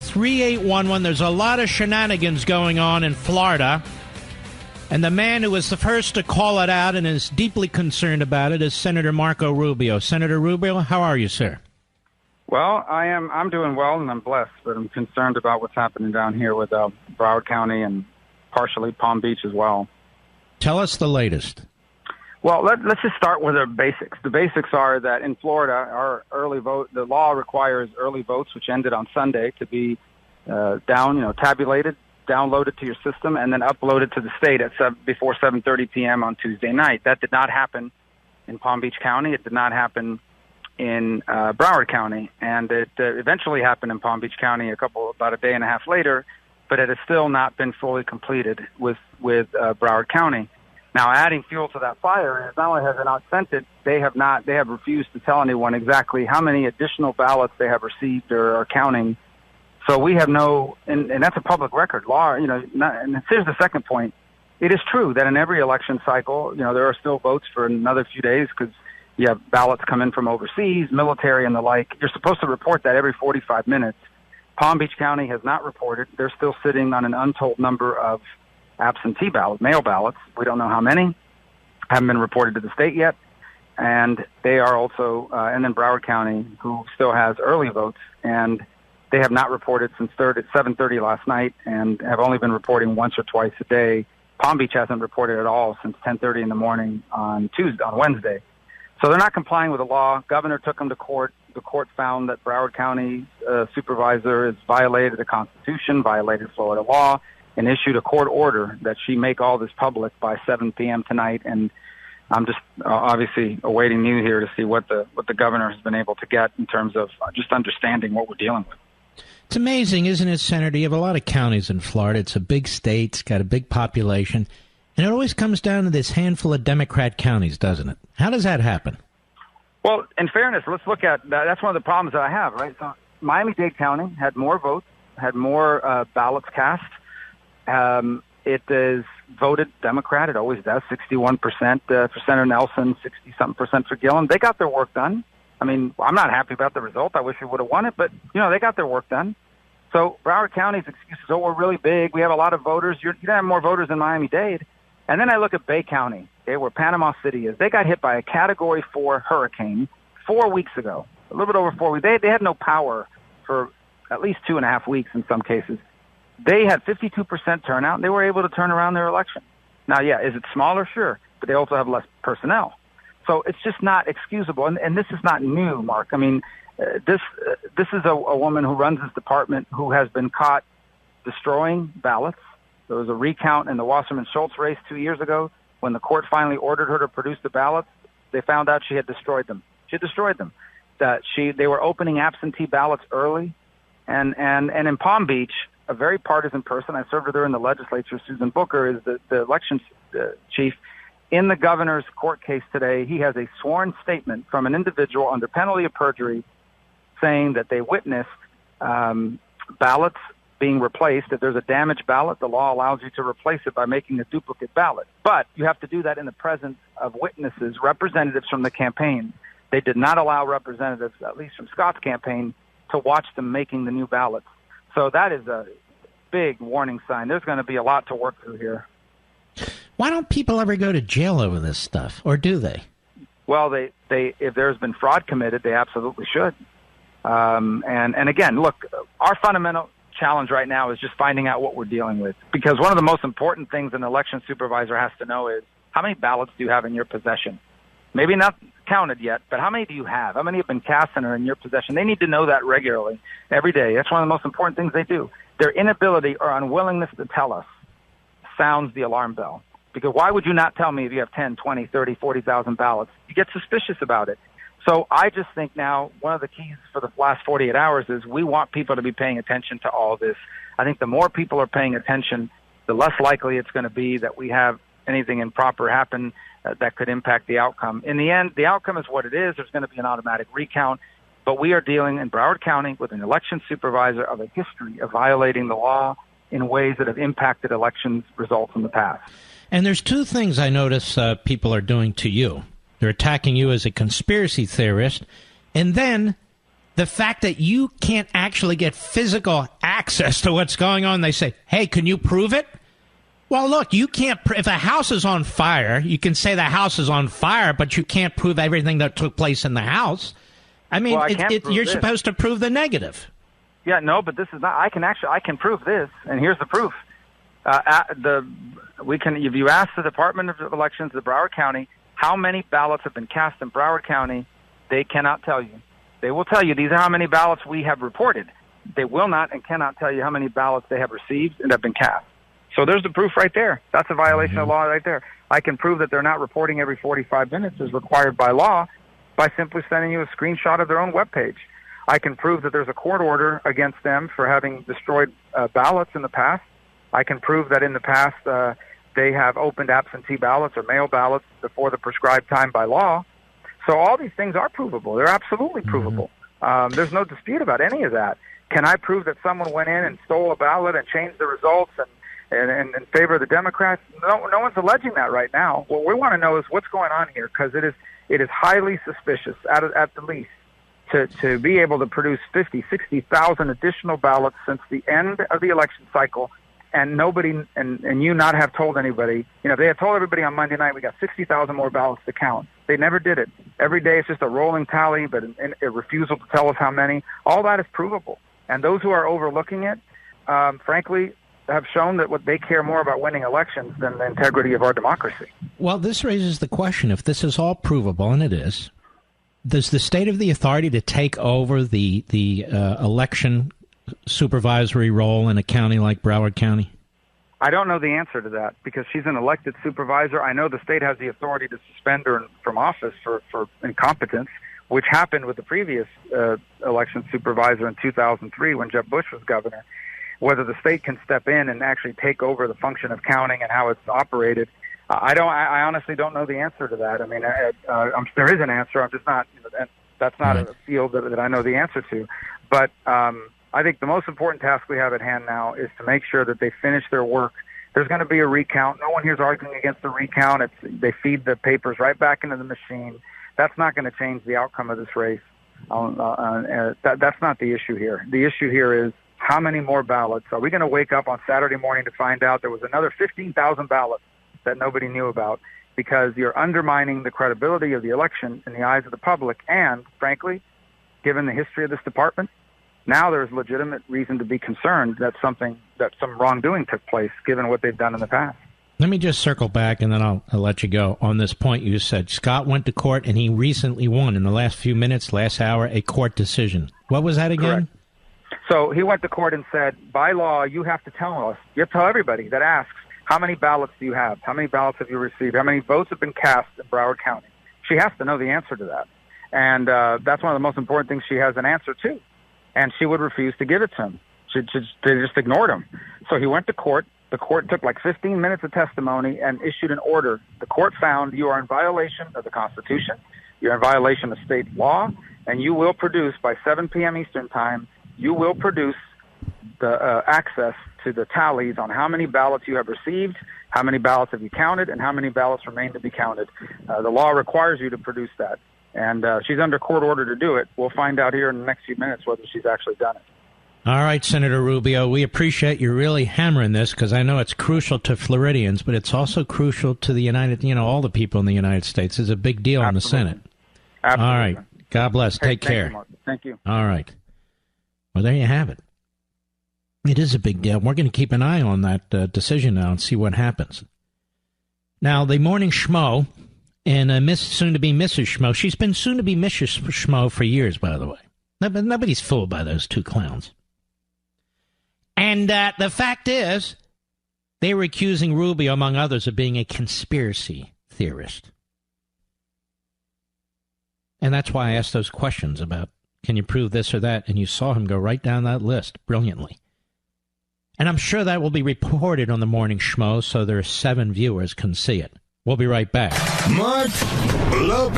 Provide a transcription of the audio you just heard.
3811. There's a lot of shenanigans going on in Florida. And the man who was the first to call it out and is deeply concerned about it is Senator Marco Rubio. Senator Rubio, how are you, sir? Well, I'm doing well, and I'm blessed, but I'm concerned about what's happening down here with Broward County and partially Palm Beach as well. Tell us the latest. Well, let's just start with the basics. The basics are that in Florida, our early vote, the law requires early votes, which ended on Sunday, to be tabulated, downloaded to your system, and then uploaded to the state before 7:30 p.m. on Tuesday night. That did not happen in Palm Beach County. It did not happen in Broward County, and it eventually happened in Palm Beach County about a day and a half later, but it has still not been fully completed with Broward County. Now, adding fuel to that fire is not only has it not sent it, they have refused to tell anyone exactly how many additional ballots they have received or are counting. So we have and that's a public record law. And here's the second point. It is true that in every election cycle, there are still votes for another few days because you have ballots come in from overseas, military and the like. You're supposed to report that every 45 minutes. Palm Beach County has not reported. They're still sitting on an untold number of absentee ballots, mail ballots. We don't know how many. Haven't been reported to the state yet. And they are also, and then Broward County, who still has early votes, and they have not reported since 7:30 last night and have only been reporting once or twice a day. Palm Beach hasn't reported at all since 10:30 in the morning on Wednesday. So they're not complying with the law. Governor took them to court. The court found that Broward County supervisor has violated the Constitution, violated Florida law, and issued a court order that she make all this public by 7 p.m. tonight. And I'm just obviously awaiting you here to see what the governor has been able to get in terms of just understanding what we're dealing with. It's amazing, isn't it, Senator? You have a lot of counties in Florida. It's a big state. It's got a big population. And it always comes down to this handful of Democrat counties, doesn't it? How does that happen? Well, in fairness, let's look at that. That's one of the problems that I have, right? So Miami-Dade County had more votes, had more ballots cast. It is voted Democrat. It always does, 61% for Senator Nelson, 60-something% for Gillum. They got their work done. I mean, I'm not happy about the result. I wish we would have won it, but, they got their work done. So Broward County's excuses, we're really big. We have a lot of voters. You don't have more voters than Miami-Dade. And then I look at Bay County, where Panama City is. They got hit by a Category 4 hurricane 4 weeks ago, a little bit over 4 weeks. They had no power for at least 2.5 weeks in some cases. They had 52% turnout, and they were able to turn around their election. Now, is it smaller? Sure, but they also have less personnel. So it's just not excusable. And this is not new, Mark. I mean, this is a woman who runs this department who has been caught destroying ballots. There was a recount in the Wasserman-Schultz race 2 years ago. When the court finally ordered her to produce the ballots, they found out she had destroyed them. They were opening absentee ballots early. And in Palm Beach, a very partisan person, I served with her in the legislature, Susan Booker, is the elections chief. In the governor's court case today, he has a sworn statement from an individual under penalty of perjury saying that they witnessed ballots being replaced. If there's a damaged ballot, the law allows you to replace it by making a duplicate ballot. But you have to do that in the presence of witnesses, representatives from the campaign. They did not allow representatives, at least from Scott's campaign, to watch them making the new ballots. So that is a big warning sign. There's going to be a lot to work through here. Why don't people ever go to jail over this stuff, or do they? Well, they if there's been fraud committed, they absolutely should. And again, look, our fundamental challenge right now is just finding out what we're dealing with. Because one of the most important things an election supervisor has to know is how many ballots do you have in your possession? Maybe not counted yet, but how many do you have? How many have been cast and are in your possession? They need to know that regularly, every day. That's one of the most important things they do. Their inability or unwillingness to tell us sounds the alarm bell. Because why would you not tell me if you have 10, 20, 30, 40,000 ballots? You get suspicious about it. So I just think now one of the keys for the last 48 hours is we want people to be paying attention to all this. I think the more people are paying attention, the less likely it's going to be that we have anything improper happen that could impact the outcome. In the end, the outcome is what it is. There's going to be an automatic recount. But we are dealing in Broward County with an election supervisor of a history of violating the law in ways that have impacted elections results in the past. And there's two things I notice people are doing to you. They're attacking you as a conspiracy theorist, and then the fact that you can't actually get physical access to what's going on, they say, hey, can you prove it? Well, look, you can't. If a house is on fire, you can say the house is on fire, but you can't prove everything that took place in the house. I mean, you're supposed to prove the negative. Yeah, no, but this is not. I can prove this, and here's the proof. If you ask the Department of Elections of Broward County how many ballots have been cast in Broward County, they cannot tell you. They will tell you these are how many ballots we have reported. They will not and cannot tell you how many ballots they have received and have been cast. So there's the proof right there. That's a violation of law right there. I can prove that they're not reporting every 45 minutes as required by law by simply sending you a screenshot of their own webpage. I can prove that there's a court order against them for having destroyed ballots in the past. I can prove that in the past they have opened absentee ballots or mail ballots before the prescribed time by law. So all these things are provable. They're absolutely provable. There's no dispute about any of that. Can I prove that someone went in and stole a ballot and changed the results and in favor of the Democrats? No one's alleging that right now. What we want to know is what's going on here, because it is highly suspicious at the least to be able to produce 50, 60,000 additional ballots since the end of the election cycle, and nobody and you not have told anybody. You know, they had told everybody on Monday night we got 60,000 more ballots to count. They never did it. Every day it's just a rolling tally, but a refusal to tell us how many. All that is provable, and those who are overlooking it, frankly, have shown that what they care more about winning elections than the integrity of our democracy. Well, this raises the question, if this is all provable, and it is, does the state have the authority to take over the election supervisory role in a county like Broward County? I don't know the answer to that because she's an elected supervisor. I know the state has the authority to suspend her from office for incompetence, which happened with the previous election supervisor in 2003 when Jeb Bush was governor. Whether the state can step in and actually take over the function of counting and how it's operated, I honestly don't know the answer to that. I mean, there is an answer. I'm just not. That's not a field that I know the answer to. But I think the most important task we have at hand now is to make sure that they finish their work. There's going to be a recount. No one here is arguing against the recount. They feed the papers right back into the machine. That's not going to change the outcome of this race. That's not the issue here. The issue here is, how many more ballots? Are we going to wake up on Saturday morning to find out there was another 15,000 ballots that nobody knew about? Because you're undermining the credibility of the election in the eyes of the public. And, frankly, given the history of this department, now there's legitimate reason to be concerned that some wrongdoing took place, given what they've done in the past. Let me just circle back, and then I'll let you go. On this point, you said Scott went to court, and he recently won in the last few minutes, last hour, a court decision. What was that again? Correct. So he went to court and said, by law, you have to tell us, you have to tell everybody that asks, how many ballots do you have? How many ballots have you received? How many votes have been cast in Broward County? She has to know the answer to that. And that's one of the most important things she has an answer to. And she would refuse to give it to him. They just ignored him. So he went to court. The court took like 15 minutes of testimony and issued an order. The court found you are in violation of the Constitution. You're in violation of state law. And you will produce, by 7 p.m. Eastern Time, you will produce the access to the tallies on how many ballots you have received, how many ballots have you counted, and how many ballots remain to be counted. The law requires you to produce that, and she's under court order to do it. We'll find out here in the next few minutes whether she's actually done it. All right, Senator Rubio, we appreciate you really hammering this because I know it's crucial to Floridians, but it's also crucial to the all the people in the United States. It's a big deal in the Senate. Absolutely. All right. God bless. Take care. Thank you. All right. Well, there you have it. It is a big deal. We're going to keep an eye on that decision now and see what happens. Now, the morning schmo and soon-to-be Mrs. Schmo, she's been soon-to-be Mrs. Schmo for years, by the way. Nobody's fooled by those two clowns. And the fact is, they were accusing Rubio, among others, of being a conspiracy theorist. And that's why I asked those questions about, can you prove this or that? And you saw him go right down that list brilliantly. And I'm sure that will be reported on the Morning Schmo so their 7 viewers can see it. We'll be right back. Mark Lopez.